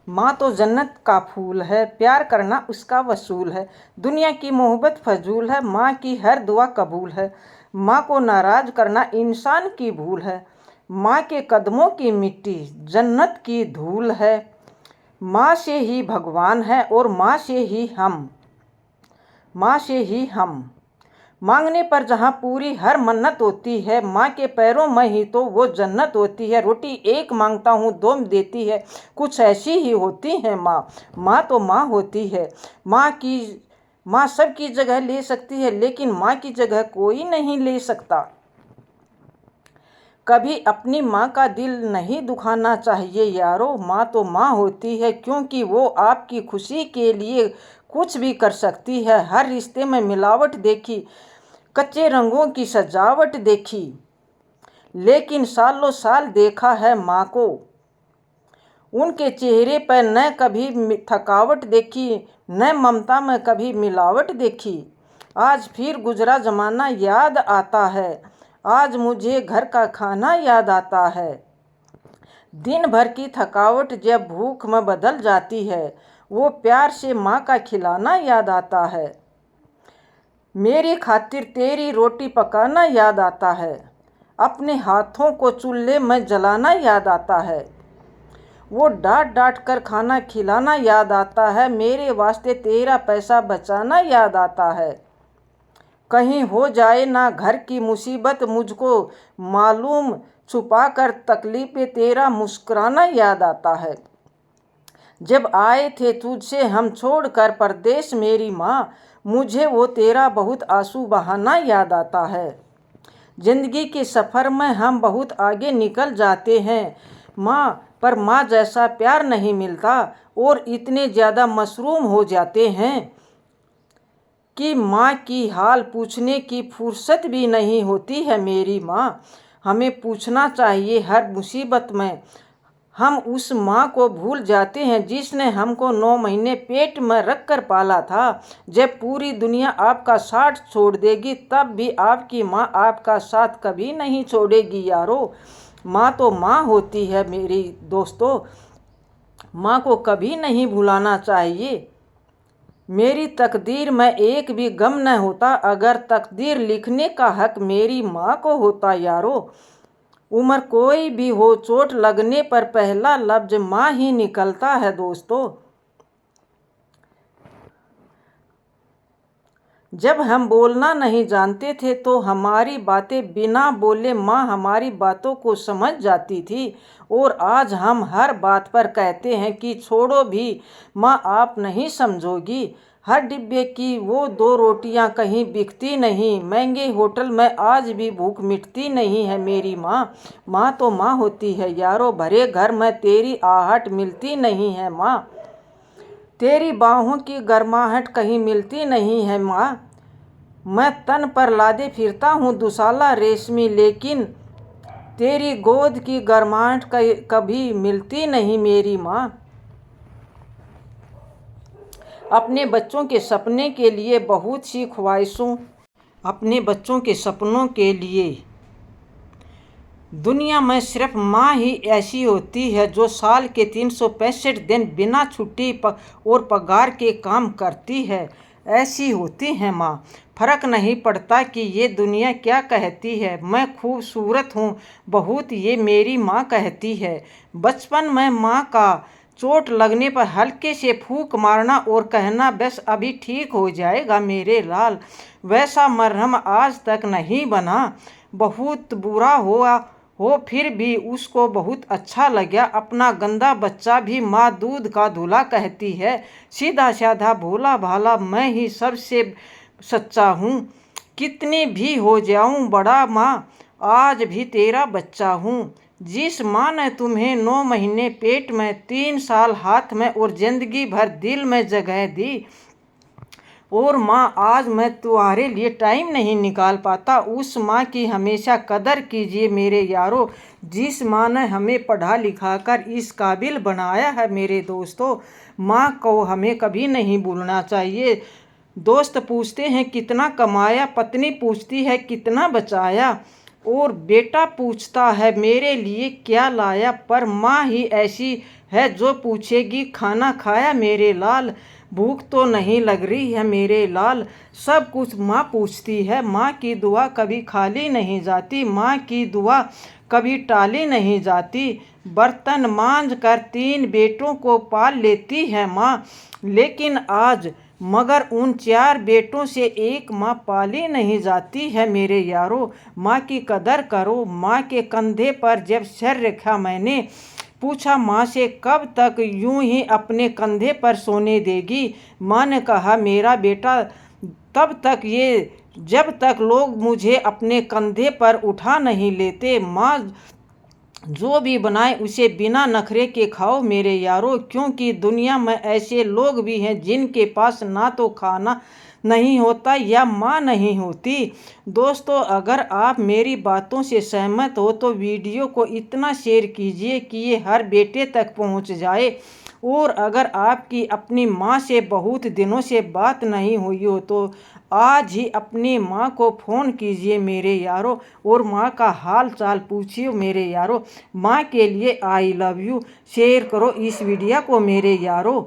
माँ तो जन्नत का फूल है, प्यार करना उसका वसूल है। दुनिया की मोहब्बत फजूल है, माँ की हर दुआ कबूल है। माँ को नाराज करना इंसान की भूल है। माँ के कदमों की मिट्टी जन्नत की धूल है। माँ से ही भगवान है और माँ से ही हम, माँ से ही हम। मांगने पर जहाँ पूरी हर मन्नत होती है, माँ के पैरों में ही तो वो जन्नत होती है। रोटी एक मांगता हूँ दो देती है, कुछ ऐसी ही होती है माँ। माँ तो माँ होती है। माँ सबकी जगह ले सकती है, लेकिन माँ की जगह कोई नहीं ले सकता। कभी अपनी माँ का दिल नहीं दुखाना चाहिए यारो। माँ तो माँ होती है, क्योंकि वो आपकी खुशी के लिए कुछ भी कर सकती है। हर रिश्ते में मिलावट देखी, कच्चे रंगों की सजावट देखी, लेकिन सालों साल देखा है माँ को। उनके चेहरे पर न कभी थकावट देखी, न ममता में कभी मिलावट देखी। आज फिर गुजरा जमाना याद आता है, आज मुझे घर का खाना याद आता है। दिन भर की थकावट जब भूख में बदल जाती है, वो प्यार से माँ का खिलाना याद आता है। मेरी खातिर तेरी रोटी पकाना याद आता है, अपने हाथों को चूल्हे में जलाना याद आता है। वो डांट डांट कर खाना खिलाना याद आता है, मेरे वास्ते तेरा पैसा बचाना याद आता है। कहीं हो जाए ना घर की मुसीबत मुझको मालूम, छुपा कर तकलीफ़ें तेरा मुस्कुराना याद आता है। जब आए थे तुझसे हम छोड़कर परदेश मेरी माँ, मुझे वो तेरा बहुत आंसू बहाना याद आता है। जिंदगी के सफ़र में हम बहुत आगे निकल जाते हैं माँ, पर माँ जैसा प्यार नहीं मिलता, और इतने ज़्यादा मशरूम हो जाते हैं कि माँ की हाल पूछने की फुर्सत भी नहीं होती है मेरी माँ। हमें पूछना चाहिए हर मुसीबत में। हम उस माँ को भूल जाते हैं जिसने हमको 9 महीने पेट में रख कर पाला था। जब पूरी दुनिया आपका साथ छोड़ देगी, तब भी आपकी माँ आपका साथ कभी नहीं छोड़ेगी यारो। माँ तो माँ होती है मेरी दोस्तों, माँ को कभी नहीं भुलाना चाहिए। मेरी तकदीर में एक भी गम न होता, अगर तकदीर लिखने का हक मेरी माँ को होता यारो। उम्र कोई भी हो, चोट लगने पर पहला लफ्ज माँ ही निकलता है दोस्तों। जब हम बोलना नहीं जानते थे तो हमारी बातें बिना बोले माँ हमारी बातों को समझ जाती थी, और आज हम हर बात पर कहते हैं कि छोड़ो भी माँ, आप नहीं समझोगी। हर डिब्बे की वो 2 रोटियां कहीं बिकती नहीं, महंगे होटल में आज भी भूख मिटती नहीं है मेरी माँ। माँ तो माँ होती है यारो, भरे घर में तेरी आहट मिलती नहीं है माँ, तेरी बाहों की गर्माहट कहीं मिलती नहीं है माँ। मैं तन पर लादे फिरता हूँ दुशाला रेशमी, लेकिन तेरी गोद की गर्माहट कभी मिलती नहीं मेरी माँ। अपने बच्चों के सपने के लिए बहुत सी ख्वाहिशों, अपने बच्चों के सपनों के लिए दुनिया में सिर्फ माँ ही ऐसी होती है जो साल के 365 दिन बिना छुट्टी और पगार के काम करती है। ऐसी होती है माँ। फर्क नहीं पड़ता कि ये दुनिया क्या कहती है, मैं खूबसूरत हूँ बहुत, ये मेरी माँ कहती है। बचपन में माँ का चोट लगने पर हल्के से फूंक मारना और कहना बस अभी ठीक हो जाएगा मेरे लाल, वैसा मरहम आज तक नहीं बना। बहुत बुरा हुआ हो फिर भी उसको बहुत अच्छा लगा। अपना गंदा बच्चा भी माँ दूध का दूल्हा कहती है। सीधा साधा भोला भाला मैं ही सबसे सच्चा हूँ, कितने भी हो जाऊँ बड़ा माँ, आज भी तेरा बच्चा हूँ। जिस माँ ने तुम्हें 9 महीने पेट में, 3 साल हाथ में और जिंदगी भर दिल में जगह दी, और माँ आज मैं तुम्हारे लिए टाइम नहीं निकाल पाता, उस माँ की हमेशा कदर कीजिए मेरे यारो। जिस माँ ने हमें पढ़ा लिखा कर इस काबिल बनाया है मेरे दोस्तों, माँ को हमें कभी नहीं भूलना चाहिए। दोस्त पूछते हैं कितना कमाया, पत्नी पूछती है कितना बचाया, और बेटा पूछता है मेरे लिए क्या लाया, पर माँ ही ऐसी है जो पूछेगी खाना खाया मेरे लाल, भूख तो नहीं लग रही है मेरे लाल। सब कुछ माँ पूछती है, माँ की दुआ कभी खाली नहीं जाती, माँ की दुआ कभी टाली नहीं जाती। बर्तन मांज कर 3 बेटों को पाल लेती है माँ, लेकिन आज मगर उन 4 बेटों से एक माँ पाली नहीं जाती है मेरे यारों। माँ की कदर करो। माँ के कंधे पर जब सर रखा मैंने, पूछा माँ से कब तक यूं ही अपने कंधे पर सोने देगी। माँ ने कहा मेरा बेटा तब तक ये जब तक लोग मुझे अपने कंधे पर उठा नहीं लेते। माँ जो भी बनाए उसे बिना नखरे के खाओ मेरे यारों, क्योंकि दुनिया में ऐसे लोग भी हैं जिनके पास ना तो खाना नहीं होता या माँ नहीं होती। दोस्तों, अगर आप मेरी बातों से सहमत हो तो वीडियो को इतना शेयर कीजिए कि ये हर बेटे तक पहुँच जाए। और अगर आपकी अपनी माँ से बहुत दिनों से बात नहीं हुई हो तो आज ही अपनी माँ को फ़ोन कीजिए मेरे यारों, और माँ का हाल चाल पूछिए मेरे यारों। माँ के लिए आई लव यू। शेयर करो इस वीडियो को मेरे यारों।